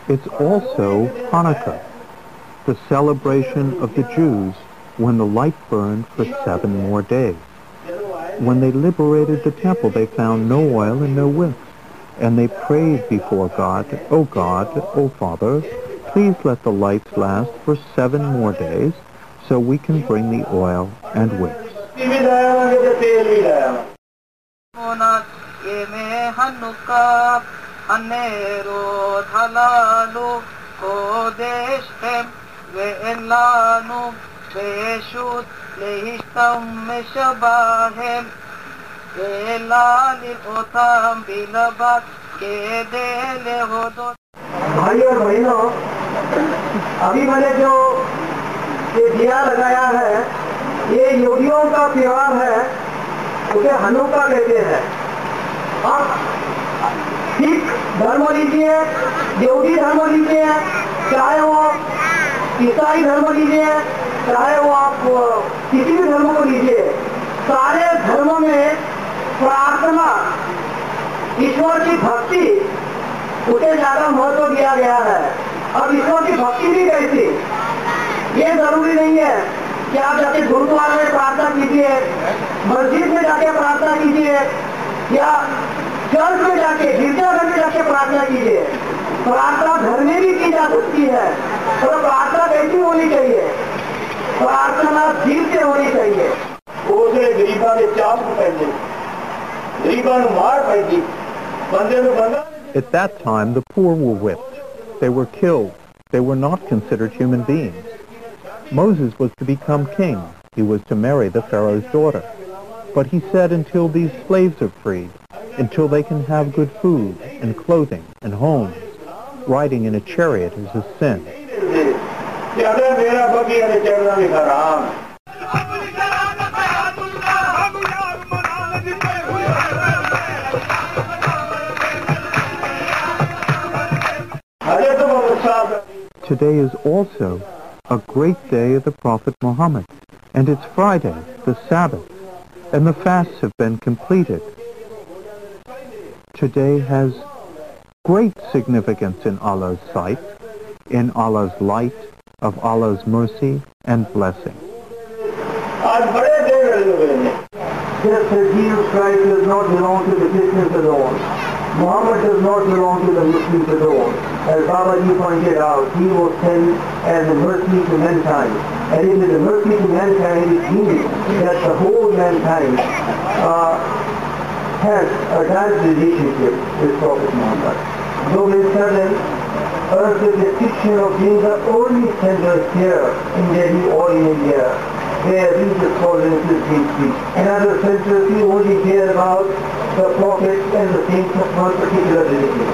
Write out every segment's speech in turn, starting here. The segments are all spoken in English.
It's also Hanukkah, the celebration of the Jews when the light burned for 7 more days. When they liberated the temple, they found no oil and no wicks, and they prayed before God, "O God, O Father, please let the lights last for 7 more days so we can bring the oil and wicks." भाई और बहनों, अभी मैंने जो ये दिया लगाया है, ये योगियों का त्योहार है, उसे हनुक्का कहते हैं। आप सिख धर्म लीजिए, यहूदी धर्म लीजिए, चाहे वो ईसाई धर्म लीजिए, चाहे वो आप किसी भी धर्म को लीजिए, सारे धर्मों में प्रार्थना, ईश्वर की भक्ति, उसे ज्यादा महत्व दिया गया है। अब ईश्वर की भक्ति भी कैसी, ये जरूरी नहीं है कि आप जाके गुरुद्वारा में प्रार्थना कीजिए, मस्जिद में जाके प्रार्थना कीजिए, या चर्च में जाके, गिरजाघर में जाके प्रार्थना कीजिए। प्रार्थना घर में भी की जा सकती है, पर प्रार्थना कैसी होनी चाहिए? प्रार्थना दिल से होनी चाहिए। उसे गरीबा ने चाप पहने, गरीबा ने मार पहनी, बंदे ने बंदा। At that time, the poor were whipped. They were killed. They were not considered human beings. Moses was to become king. He was to marry the Pharaoh's daughter. But he said, until these slaves are freed, until they can have good food and clothing and homes, riding in a chariot is a sin. Today is also a great day of the Prophet Muhammad, and it's Friday, the Sabbath, and the fasts have been completed. Today has great significance in Allah's sight, in Allah's light, of Allah's mercy and blessing. Just as Jesus Christ does not belong to the Christians alone, Muhammad does not belong to the Muslims alone. As Babaji pointed out, he was sent as a mercy to mankind. And it is a mercy to mankind, it means that the whole mankind has a direct relationship with Prophet Muhammad. Gobind Sadan urged the description of being the only center here in Delhi or in India where religious tolerance is being preached. Another center we only care about the prophets and the saints of one particular religion.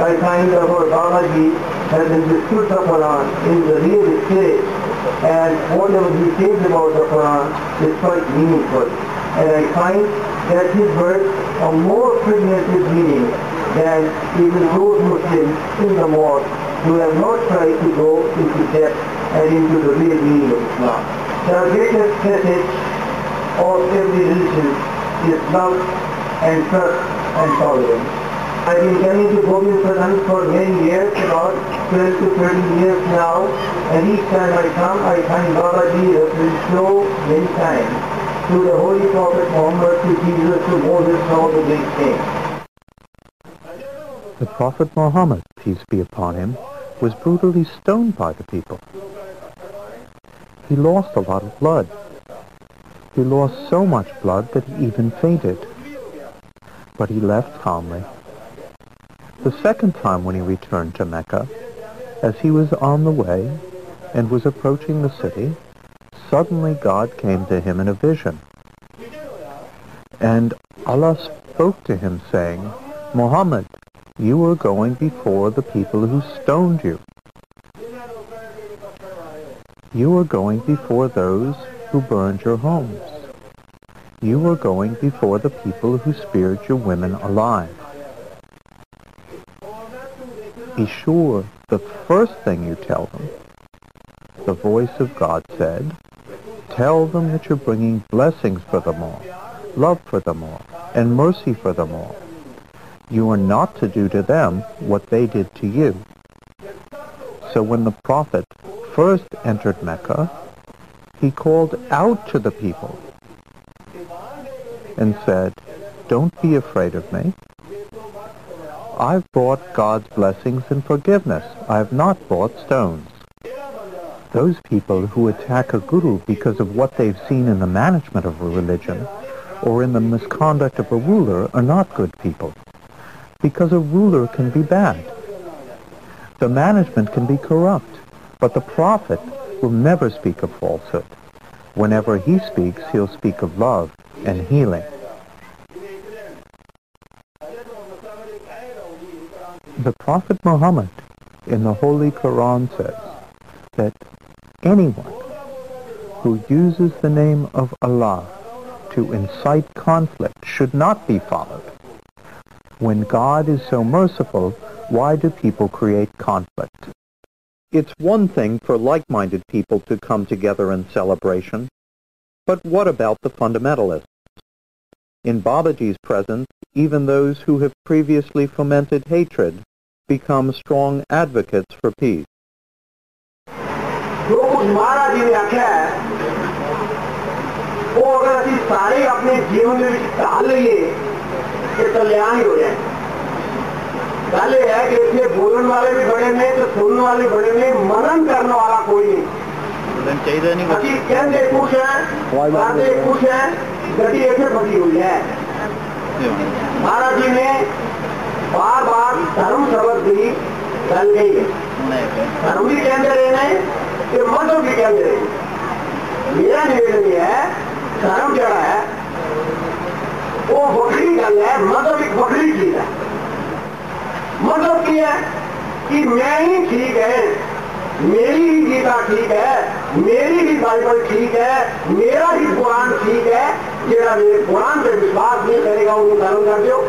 I find our Babaji has understood the Quran in the real spirit, and whatever he says about the Quran is quite meaningful. And I find that his words are more pregnant with meaning than even those Muslims in the mosque who have not tried to go into depth and into the real meaning of Islam. The greatest message of every religion is love and trust and tolerance. I've been coming to Gobind Sadan for many years, about 12 to 13 years now, and each time I come, I find Babaji refers so many times to the Holy Prophet Muhammad, to Jesus, to Moses, and all the great things. The Prophet Muhammad, peace be upon him, was brutally stoned by the people. He lost a lot of blood. He lost so much blood that he even fainted. But he left calmly. The second time when he returned to Mecca, as he was on the way and was approaching the city, suddenly God came to him in a vision. And Allah spoke to him saying, "Muhammad, you are going before the people who stoned you. You are going before those who burned your homes. You are going before the people who speared your women alive. Be sure the first thing you tell them," the voice of God said, "tell them that you're bringing blessings for them all, love for them all, and mercy for them all. You are not to do to them what they did to you. So when the prophet first entered Mecca, he called out to the people and said, "Don't be afraid of me. I've brought God's blessings and forgiveness. I have not brought stones." Those people who attack a guru because of what they've seen in the management of a religion or in the misconduct of a ruler are not good people, because a ruler can be bad. The management can be corrupt, but the prophet will never speak of falsehood. Whenever he speaks, he'll speak of love and healing. The Prophet Muhammad in the Holy Quran says that anyone who uses the name of Allah to incite conflict should not be followed. When God is so merciful, why do people create conflict? It's one thing for like-minded people to come together in celebration, but what about the fundamentalists? In Babaji's presence, even those who have previously fomented hatred become strong advocates for peace. जो कुछ महाराज जी ने आख्या है वो अगर अभी सारे अपने जीवन में ढाल लीए कि कल्याण ही हो जाए। गल ये है कि इसमें बोलने वाले भी बड़े ने तो सुनने वाले बड़े ने, मनन करने वाला कोई नहीं। अभी कहते कुछ है, बातें कुछ है, गड्डी ऐसे फंसी हुई है। महाराज जी ने बार बार धर्म शब्द भी गल गई है। धर्म भी कहते रहे कि मजहब भी कहते रहे। मेरा निवेदन यह है, धर्म जड़ा है वो वक्री गल है, मजहब एक वक्री चीज है। मतलब की है कि मैं ही ठीक है, मेरी ही गीता ठीक है, मेरी ही बाइबल ठीक है, मेरा ही कुरान ठीक है। जेड़ा मेरे कुरान पे विश्वास नहीं करेगा उन्हें धर्म कर दो,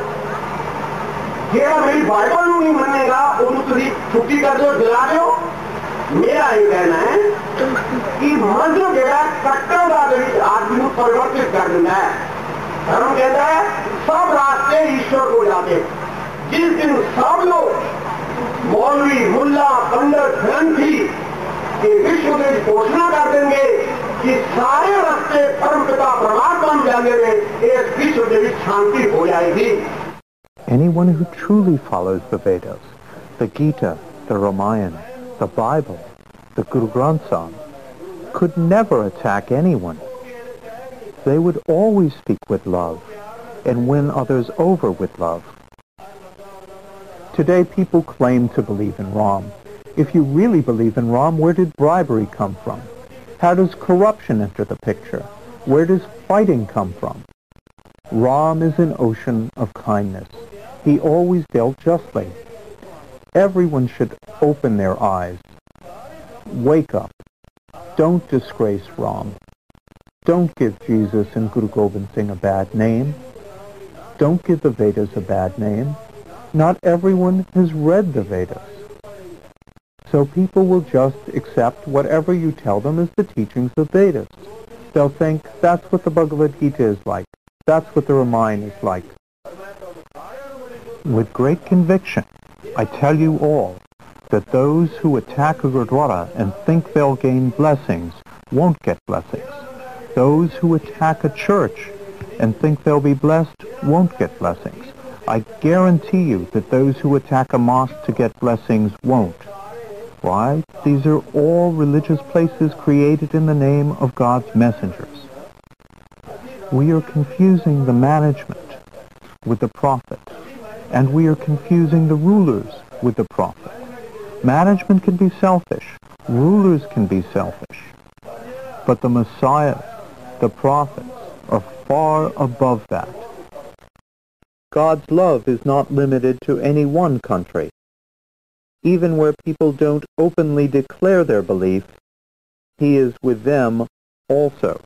जेड़ा मेरी बाइबल नहीं मानेगा उन्हें छुट्टी कर दो, दिला दो। मेरा ये कहना है कि मजहब जेड़ा कट्टरवाद आदमी को परिवर्तित कर देना है। धर्म कहता है सब रास्ते ईश्वर को जाते। जिस दिन सब लोग मौलवी, मुल्ला, पंडित, ग्रंथी के विश्व में घोषणा कर देंगे कि सारे रास्ते परमपिता परमात्मा में जाएंगे, इस विश्व में शांति हो जाएगी। Anyone who truly follows the Vedas, the Gita, the Ramayana, the Bible, the Guru Granth Sahib, could never attack anyone. They would always speak with love and win others over with love. Today people claim to believe in Ram. If you really believe in Ram, where did bribery come from? How does corruption enter the picture? Where does fighting come from? Ram is an ocean of kindness. He always dealt justly. Everyone should open their eyes. Wake up. Don't disgrace Ram. Don't give Jesus and Guru Gobind Singh a bad name. Don't give the Vedas a bad name. Not everyone has read the Vedas. So people will just accept whatever you tell them as the teachings of Vedas. They'll think that's what the Bhagavad Gita is like. That's what the Ramayana is like. With great conviction, I tell you all that those who attack a Gurdwara and think they'll gain blessings won't get blessings. Those who attack a church and think they'll be blessed won't get blessings. I guarantee you that those who attack a mosque to get blessings won't. Why? These are all religious places created in the name of God's messengers. We are confusing the management with the prophet, and we are confusing the rulers with the prophet. Management can be selfish. Rulers can be selfish. But the Messiahs, the prophets, are far above that. God's love is not limited to any one country. Even where people don't openly declare their belief, He is with them also.